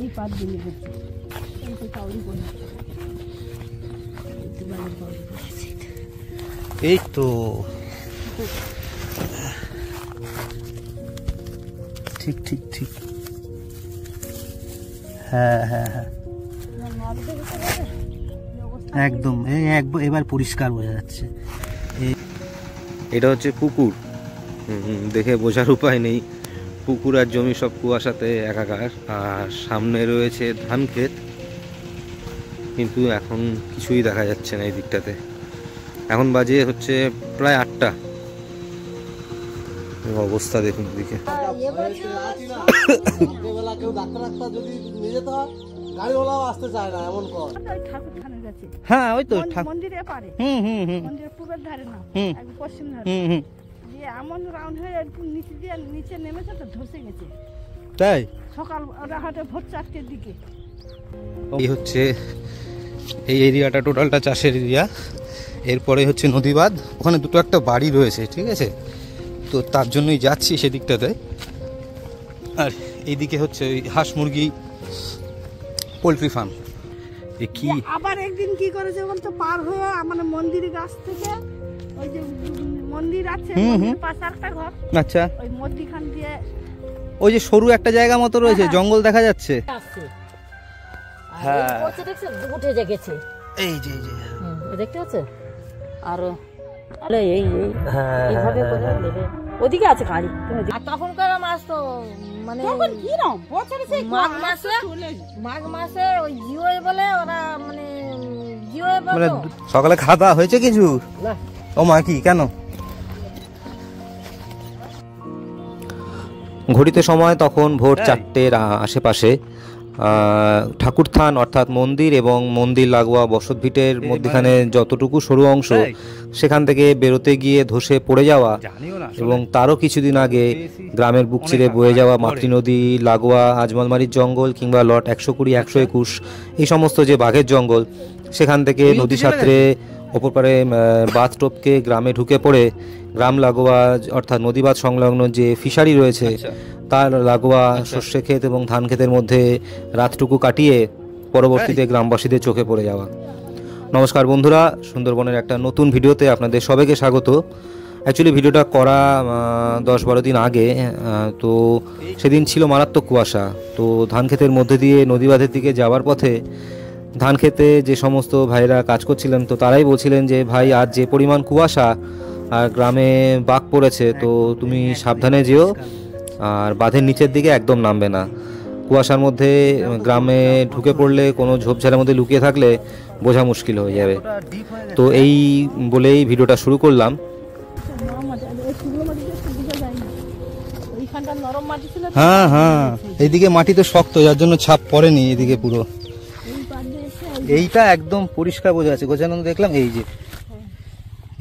এই পার দিলে হচ্ছে এই তো ঠিক ঠিক ঠিক, হ্যাঁ হ্যাঁ হ্যাঁ একদম এবার পরিষ্কার বোঝা যাচ্ছে। এটা হচ্ছে পুকুর, দেখে বোঝার উপায় নেই। পুকুর আর জমি সব কুয়াশাতে একাকার, আর সামনে রয়েছে ধান ক্ষেত, কিন্তু এখন কিছুই দেখা যাচ্ছে না এই দিকটাতে। এখন বাজে হচ্ছে প্রায় 8টা। অবস্থা দেখুন দিকে। হ্যাঁ ওই তো মন্দিরের পারে, মন্দিরের পূর্বের ধারে না, পশ্চিম ধারে এমন রাউন্ড হয়ে নিচে দিয়ে নিচে নেমেছে তো ধসে গেছে। তাই সকাল হাটে ভোর 4টের দিকে। এই হচ্ছে এই এরিয়াটা টোটালটা চাষের এরিয়া। এরপরে হচ্ছে নদী বাঁধ, ওখানে দুটো একটা বাড়ি রয়েছে, ঠিক আছে, তো তার জন্যই যাচ্ছি সেদিকটাতে। আর এইদিকে হচ্ছে ওই হাঁস মুরগি পোলট্রি ফার্ম। কি আবার একদিন কি করেছে বলতো, পার হয়ে মানে মন্দির গাছ থেকে ওই যে মন্দির আছে পাশে একটা ঘর, আচ্ছা ওই মধ্যখান দিয়ে ওই যে সরু একটা জায়গা মতো রয়েছে, জঙ্গল দেখা যাচ্ছে। হ্যাঁ উঠে গেছে এই যে দেখতে পাচ্ছ, আর এই এইভাবে করে নেবে ওদিকে আছে কালি। আর তখনকার মাছ তো মানে মাঘ মাসে ওই জিওয়ে বলে ওরা, মানে জিওয়ে বলে। সকালে খাওয়া দাওয়া হয়েছে কিছু? ও মা, কি কেন? ঘড়িতে সময় তখন ভোর 4টের আশেপাশে। ঠাকুরথান অর্থাৎ মন্দির এবং মন্দির লাগোয়া বসতভিটের মধ্যখানে যতটুকু সরু অংশ, সেখান থেকে বেরোতে গিয়ে ধসে পড়ে যাওয়া, এবং তারও কিছুদিন আগে গ্রামের বুক চিরে বয়ে যাওয়া মাতৃনদী লাগোয়া আজমলমারির জঙ্গল কিংবা লট 120, 121 এই সমস্ত যে বাঘের জঙ্গল, সেখান থেকে নদী সাঁতরে ওপর পারে বাঁধ টপকে গ্রামে ঢুকে পড়ে গ্রাম লাগোয়া অর্থাৎ নদীবাঁধ সংলগ্ন যে ফিশারি রয়েছে তার লাগোয়া শস্য ক্ষেত এবং ধান ক্ষেতের মধ্যে রাতটুকু কাটিয়ে পরবর্তীতে গ্রামবাসীদের চোখে পড়ে যাওয়া। নমস্কার বন্ধুরা, সুন্দরবনের একটা নতুন ভিডিওতে আপনাদের সবাইকে স্বাগত। অ্যাকচুয়ালি ভিডিওটা করা 10-12 দিন আগে, তো সেদিন ছিল মারাত্মক কুয়াশা। তো ধান ক্ষেতের মধ্যে দিয়ে নদীবাঁধের দিকে যাওয়ার পথে ধান ক্ষেতে যে সমস্ত ভাইরা কাজ করছিলেন, তো তারাই বলছিলেন যে ভাই আজ যে পরিমাণ কুয়াশা আর গ্রামে বাঘ পড়েছে, তো তুমি সাবধানে যেও, আর বাঁধের নিচের দিকে একদম নামবে না। কুয়াশার মধ্যে গ্রামে ঢুকে পড়লে, কোনো ঝোপঝাড়ের মধ্যে লুকিয়ে থাকলে বোঝা মুশকিল হয়ে যাবে। তো এই বলেই ভিডিওটা শুরু করলাম। হ্যাঁ হ্যাঁ, এইদিকে মাটি তো শক্ত, যার জন্য ছাপ পড়েনি এদিকে পুরো। এইটা একদম পরিষ্কার বোঝা যাচ্ছে, গোছানো দেখলাম। এই যে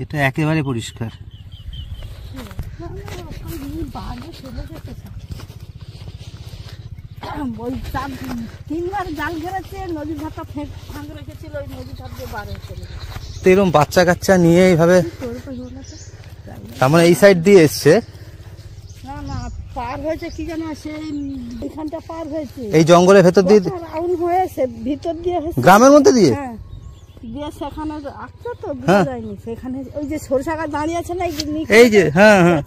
এটা একেবারে পরিষ্কার। এরকম বাচ্চা কাচ্চা নিয়ে এইভাবে, তার মানে এই সাইড দিয়ে এসছে, পার হয়েছে কি জানো, সেই এখানটা পার হয়েছে এই জঙ্গলের ভেতর দিয়ে, রাউন্ড হয়েছে ভিতর দিয়ে, গ্রামের মধ্যে দিয়ে। দিয়ে সেখানে আসছে তো বোঝা যায়নি, সেখানে ওই যে সরষা গাছ দাঁড়িয়ে আছে না, এই যে হ্যাঁ হ্যাঁ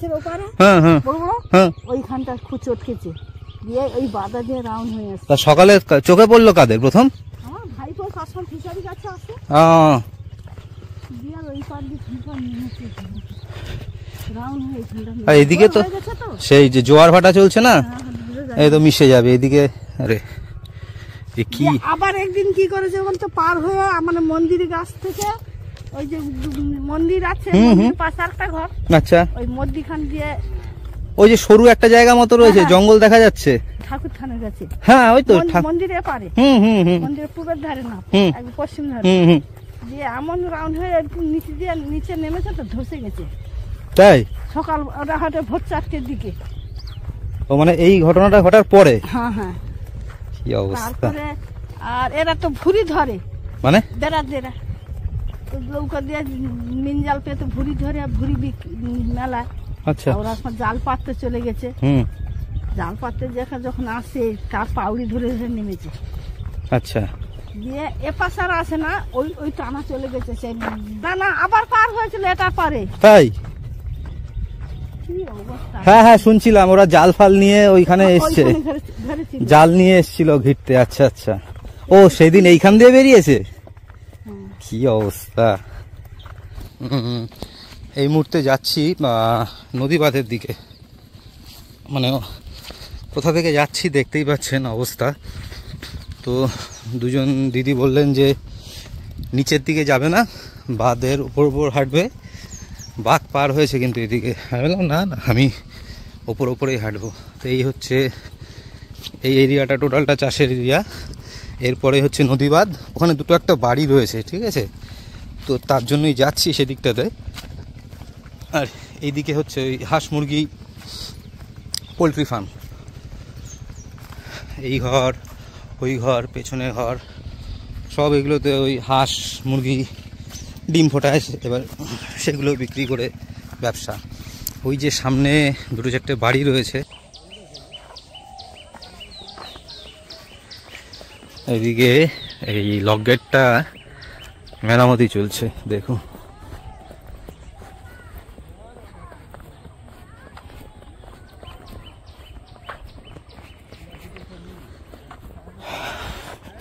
হ্যাঁ, ওইখানটা খুব চটকেছে, দিয়ে ওই বাধা দিয়ে রাউন্ড হয়ে আসছে। সকালে চোখে পড়লো কাদের প্রথম? আমার ভাইপো সবসময় ফিশারি কাছে আসে, দিয়ে ওই পার দিয়ে রাউন্ড হয়েছে। আর এদিকে তো সেই যে জোয়ার ভাটা চলছে না, এই তো মিশে যাবে এদিকে। আরে কি আবার একদিন কি করেছে বলতো, পার হয়ে মানে মন্দির গাছ থেকে ওই যে মন্দির আছে পাশে একটা ঘর, আচ্ছা, ওই মধ্যখান দিয়ে ওই যে সরু একটা জায়গা মতো রয়েছে, জঙ্গল দেখা যাচ্ছে, ঠাকুর থানের কাছে। হ্যাঁ ওই তো মন্দিরের পারে, মন্দিরের পূর্বের ধারে না, পশ্চিম ধারে দিয়ে এমন রাউন্ড হয়ে নিচে দিয়ে নিচে নেমেছে তো ধসে গেছে। তাই সকাল হাটে ভোর 4টের দিকে। ও মানে এই ঘটনাটা ঘটার পরে? হ্যাঁ হ্যাঁ। কি অবস্থা! আর এরা তো ভুরি ধরে, মানে দেরা নৌকা দিয়ে মিন জাল পেতে ভুরি ধরে, ভুরি মেলা। আচ্ছা, ওরা জাল পাততে চলে গেছে, জাল পাততে যখন আসে তার পাউড়ি ধরে ধরে নেমেছে, আচ্ছা দিয়ে এপাশ আর আসে না, ওই ওই টানা চলে গেছে সে না আবার পার হয়েছিল এটা পারে। তাই? কি অবস্থা! হ্যাঁ হ্যাঁ শুনছিলাম ওরা জাল ফাল নিয়ে ওইখানে এসছে, ওইখানে ধরেছিল। জাল নিয়ে এসছিল ঘিরতে। আচ্ছা আচ্ছা, ও সেদিন এইখান দিয়ে বেরিয়েছে। কি অবস্থা! এই মুহূর্তে যাচ্ছি নদী বাঁধের দিকে, মানে কোথা থেকে যাচ্ছি দেখতেই পাচ্ছেন অবস্থা। তো দুজন দিদি বললেন যে নিচের দিকে যাবে না, বাঁধের উপর উপর হাঁটবে, বাঘ পার হয়েছে কিন্তু এদিকে। আমি বললাম না না, আমি ওপরেই হাঁটবো। তো এই হচ্ছে এই এরিয়াটা, টোটালটা চাষের এরিয়া। এরপরে হচ্ছে নদী বাঁধ, ওখানে দুটো একটা বাড়ি রয়েছে, ঠিক আছে? তো তার জন্যই যাচ্ছি সেদিকটাতে। আর এইদিকে হচ্ছে ওই হাঁস মুরগি পোলট্রি ফার্ম, এই ঘর ওই ঘর পেছনের ঘর সব এগুলোতে ওই হাঁস মুরগি ডিম ফোটায়, এবার সেগুলো বিক্রি করে ব্যবসা। ওই যে সামনে দুটো চারটে বাড়ি রয়েছে, এদিকে এই লক গেটটা মেরামতি চলছে, দেখুন।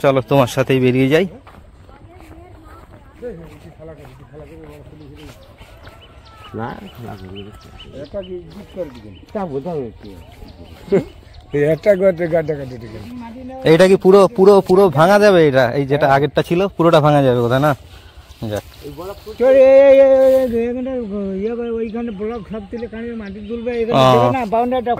চলো তোমার সাথেই বেরিয়ে যাই। এইটা কি পুরো পুরো পুরো ভাঙা যাবে? এটা এই যেটা আগেরটা ছিল পুরোটা ভাঙা যাবে কোথা না? ওইখানে ব্লক সব তুলে মাটি তুলবে না, বাউন্ডারিটা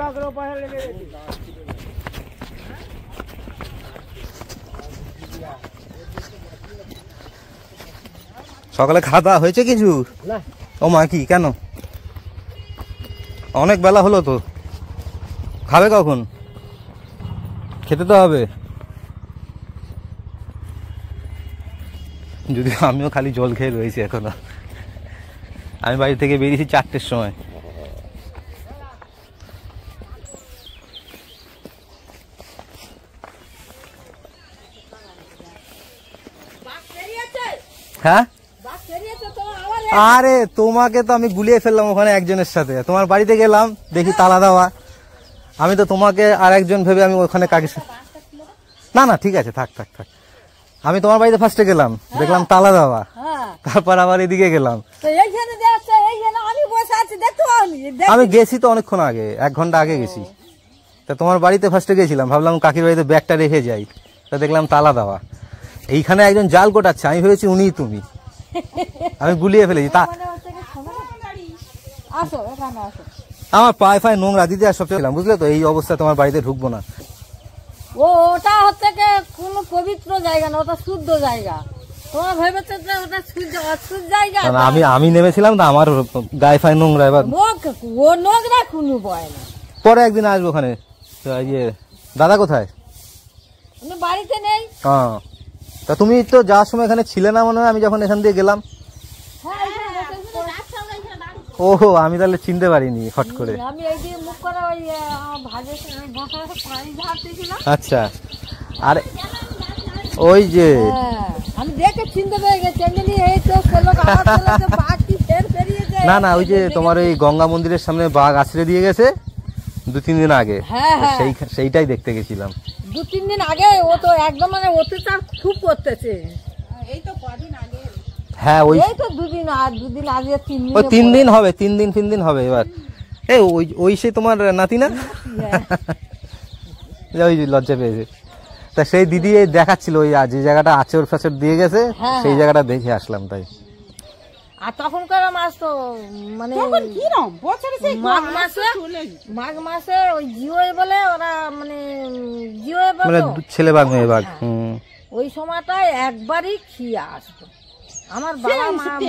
সকালে খাওয়া দাওয়া হয়েছে কিছু? ও মা, কি কেন? অনেক বেলা হলো তো, খাবে কখন? খেতে তো হবে। যদি আমিও খালি জল খেয়ে রয়েছি এখনো। আমি বাড়ি থেকে বেরিয়েছি 4টের সময়। হ্যাঁ, আরে তোমাকে তো আমি গুলিয়ে ফেললাম ওখানে একজনের সাথে। তোমার বাড়িতে গেলাম, দেখি তালা দেওয়া। আমি তো তোমাকে আর একজন ভেবে আমি ওখানে কাকে, না না ঠিক আছে, থাক থাক থাক। আমি তোমার বাড়িতে ফার্স্টে গেলাম, দেখলাম তালা দেওয়া, তারপর আবার এদিকে গেলাম। আমি গেছি তো অনেকক্ষণ আগে, 1 ঘন্টা আগে গেছি। তা তোমার বাড়িতে ফার্স্টে গেছিলাম, ভাবলাম কাকির বাড়িতে ব্যাগটা রেখে যাই, তা দেখলাম তালা দেওয়া। এইখানে একজন জাল কোটাচ্ছে, আমি ভেবেছি উনিই তুমি। আমি গুলিয়ে ফেলেছি। তা আমার পায়ে ফায়ে নোংরা দিতে আর সব ছিলাম, বুঝলে তো? এই অবস্থা তোমার বাড়িতে ঢুকবো না। ওটা হচ্ছে কোন পবিত্র জায়গা না, ওটা শুদ্ধ জায়গা। তোমার ভেবেছো যে ওটা অশুদ্ধ জায়গা? আমি নেমেছিলাম না, আমার গায়ে ফায়ে নোংরা। এবার ও নোংরা কোনো বয় না। পরে একদিন আসবো ওখানে। ইয়ে দাদা কোথায়? বাড়িতে নেই। হ্যাঁ, তা তুমি তো যাওয়ার সময় এখানে ছিলে না মনে হয়, আমি যখন এখান দিয়ে গেলাম। ওহো, আমি তাহলে চিনতে পারিনি ফট করে। আমি এই যে মুখ করা ওই ভাজে পানি ঝাড়তেছিলাম। আচ্ছা, আর ওই যে আমি দেখে চিনতে পেরে গেছি, এমনি এই তো লোক আমার ছেলে বাঘ কি ফের বেরিয়েছে। না না, ওই যে তোমার এই গঙ্গা মন্দিরের সামনে বাঘ আছড়ে দিয়ে গেছে 2-3 দিন আগে, সেইটাই দেখতে গেছিলাম। 2-3 দিন আগে ও তো একদম মানে অত্যাচার খুব করতেছে। এই তো কদিন আগে, হ্যাঁ ওই তো 2 দিন আর 2 দিন আগে 3 দিন, ওই 3 দিন হবে, 3 দিন হবে। এবার এই ওই সে তোমার নাতি না, ওই লজ্জা পেয়েছে। তা সেই দিদি দেখাচ্ছিল ওই যে জায়গাটা আচর ফাচর দিয়ে গেছে, সেই জায়গাটা দেখে আসলাম। তাই আর তখনকার মাছ তো মানে মাঘ মাসে ওই জিওয়ে বলে ওরা, মানে জিওয়ে বলে ছেলে বাঘ মেয়ে বাঘ, ওই সময়টায় একবারই খেয়ে আসতো। আমার বাবা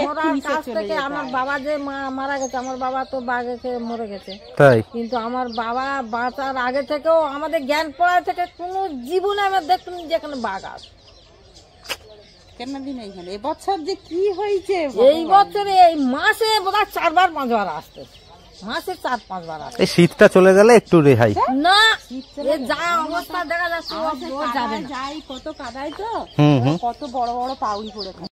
মরার কাছ থেকে, আমার বাবা যে মারা গেছে, আমার বাবা তো বাঘে খেয়ে মরে গেছে। তাই কিন্তু আমার বাবা বাঁচার আগে থেকেও আমাদের জ্ঞান পড়া থেকে কোনো জীবনে আমরা দেখতাম যেখানে বাঘ আসে। এবছর যে কি হয়েছে, এই বছরে এই মাসে বোধহয় 4-5 বার আসতে। মাসে 4-5 বার আসে। এই শীতটা চলে গেলে একটু রেহাই। না এ যা অবস্থা দেখা যাচ্ছে ও যাবে না। যাই কত কাদায় তো হুম হুম, কত বড় বড় পাউলি পড়ে থাকে।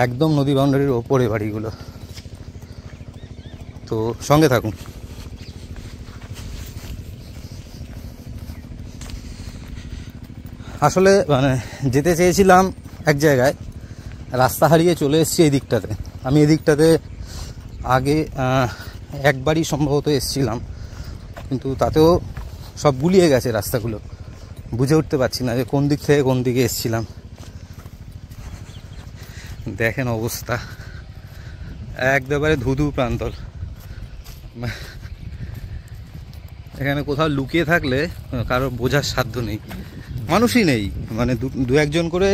একদম নদী বাউন্ডারির ওপরে বাড়িগুলো। তো সঙ্গে থাকুন। আসলে মানে যেতে চেয়েছিলাম এক জায়গায়, রাস্তা হারিয়ে চলে এসেছি এই দিকটাতে। আমি এই দিকটাতে আগে একবারই সম্ভবত এসেছিলাম, কিন্তু তাতেও সব গুলিয়ে গেছে রাস্তাগুলো, বুঝে উঠতে পারছি না যে কোন দিক থেকে কোন দিকে এসেছিলাম। দেখেন অবস্থা, একবারে ধুধু প্রান্তর। এখানে কোথাও লুকিয়ে থাকলে কারোর বোঝার সাধ্য নেই, মানুষই নেই। মানে দু একজন করে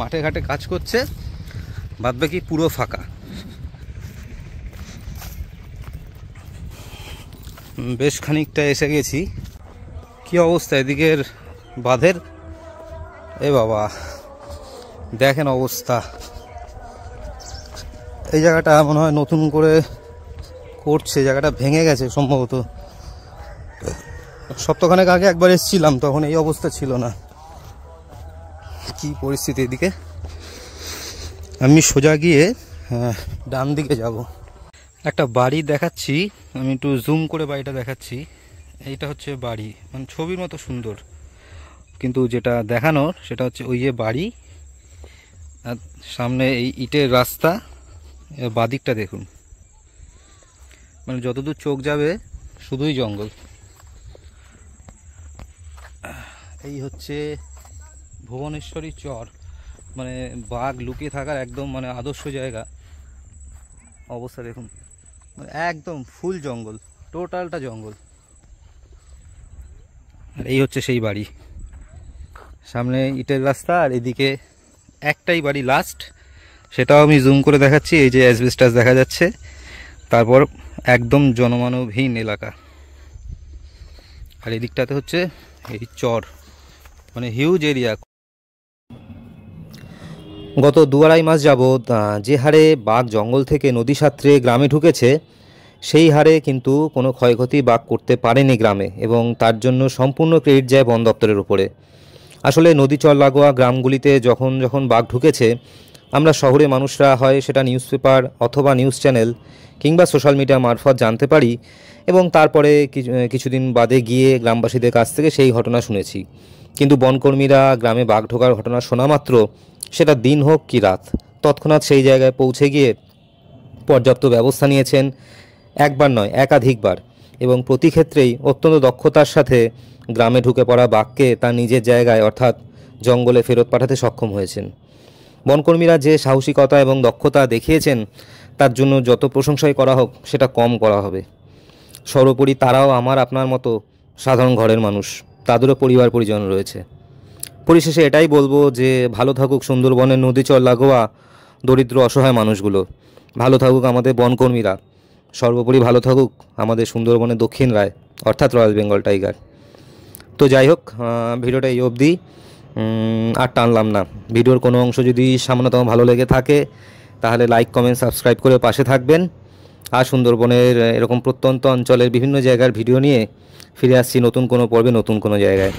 মাঠে ঘাটে কাজ করছে, বাদবাকি পুরো ফাঁকা। বেশ খানিকটা এসে গেছি। কি অবস্থা এদিকের বাঁধের, এ বাবা দেখেন অবস্থা। এই জায়গাটা মনে হয় নতুন করে করছে, জায়গাটা ভেঙে গেছে সম্ভবত। সপ্তাহখানেক আগে একবার এসেছিলাম, তখন এই অবস্থা ছিল না। কি পরিস্থিতি এদিকে। আমি সোজা গিয়ে ডান দিকে যাব। একটা বাড়ি দেখাচ্ছি, আমি একটু জুম করে বাড়িটা দেখাচ্ছি। এইটা হচ্ছে বাড়ি, মানে ছবির মতো সুন্দর, কিন্তু যেটা দেখানোর সেটা হচ্ছে ওই যে বাড়ি, আর সামনে এই ইটের রাস্তা। বাদিকটা দেখুন, মানে যতদূর চোখ যাবে শুধুই জঙ্গল। এই হচ্ছে ভুবনেশ্বরী চর, মানে বাঘ লুকিয়ে থাকার একদম মানে আদর্শ জায়গা। অবস্থা দেখুন, মানে একদম ফুল জঙ্গল, টোটালটা জঙ্গল। আর এই হচ্ছে সেই বাড়ি, সামনে ইটের রাস্তা, আর এদিকে একটাই বাড়ি লাস্ট, সেটাও আমি জুম করে দেখাচ্ছি। এই যে অ্যাসবেস্টাস দেখা যাচ্ছে, তারপর একদম জনমানবহীন এলাকা। আর এদিকটাতে হচ্ছে এই চর, মানে হিউজ এরিয়া। গত 2-2.5 মাস যাবৎ যে হারে বাঘ জঙ্গল থেকে নদী সাঁতরে গ্রামে ঢুকেছে, সেই হারে কিন্তু কোনো ক্ষয়ক্ষতি বাঘ করতে পারেনি গ্রামে, এবং তার জন্য সম্পূর্ণ ক্রেডিট যায় বন দপ্তরের উপরে। আসলে নদী চর লাগোয়া গ্রামগুলিতে যখন যখন বাঘ ঢুকেছে, আমরা শহরে মানুষরা হয় সেটা নিউজ পেপার অথবা নিউজ চ্যানেল কিংবা সোশ্যাল মিডিয়া মারফত জানতে পারি, এবং তারপরে কিছুদিন বাদে গিয়ে গ্রামবাসীদের কাছ থেকে সেই ঘটনা শুনেছি। কিন্তু বনকর্মীরা গ্রামে বাঘ ঢোকার ঘটনা শোনা মাত্র, সেটা দিন হোক কি রাত, তৎক্ষণাৎ সেই জায়গায় পৌঁছে গিয়ে পর্যাপ্ত ব্যবস্থা নিয়েছেন, একবার নয় একাধিকবার, এবং প্রতি ক্ষেত্রেই অত্যন্ত দক্ষতার সাথে গ্রামে ঢুকে পড়া বাঘকে তার নিজের জায়গায় অর্থাৎ জঙ্গলে ফেরত পাঠাতে সক্ষম হয়েছেন। বনকর্মীরা যে সাহসিকতা এবং দক্ষতা দেখিয়েছেন, তার জন্য যত প্রশংসাই করা হোক সেটা কম করা হবে। সর্বোপরি তারাও আমার আপনার মতো সাধারণ ঘরের মানুষ, তাদেরও পরিবার পরিজন রয়েছে। পরিশেষে এটাই বলবো যে ভালো থাকুক সুন্দরবনের নদীচর লাগোয়া দরিদ্র অসহায় মানুষগুলো, ভালো থাকুক আমাদের বনকর্মীরা, সর্বোপরি ভালো থাকুক আমাদের সুন্দরবনের দক্ষিণ রায় অর্থাৎ রয়্যাল বেঙ্গল টাইগার। তো যাই হোক, ভিডিওটা এই অবধি, আর টানলাম না। ভিডিওর কোনো অংশ যদি সামান্যতম ভালো লেগে থাকে তাহলে লাইক কমেন্ট সাবস্ক্রাইব করে পাশে থাকবেন। আর সুন্দরবনের এরকম প্রত্যন্ত অঞ্চলের বিভিন্ন জায়গার ভিডিও নিয়ে ফিরে আসছি নতুন কোনো পর্বে, নতুন কোনো জায়গায়।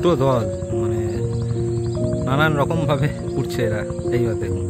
দুটো দল, মানে নানান রকম ভাবে উঠছে এরা। এইবার দেখুন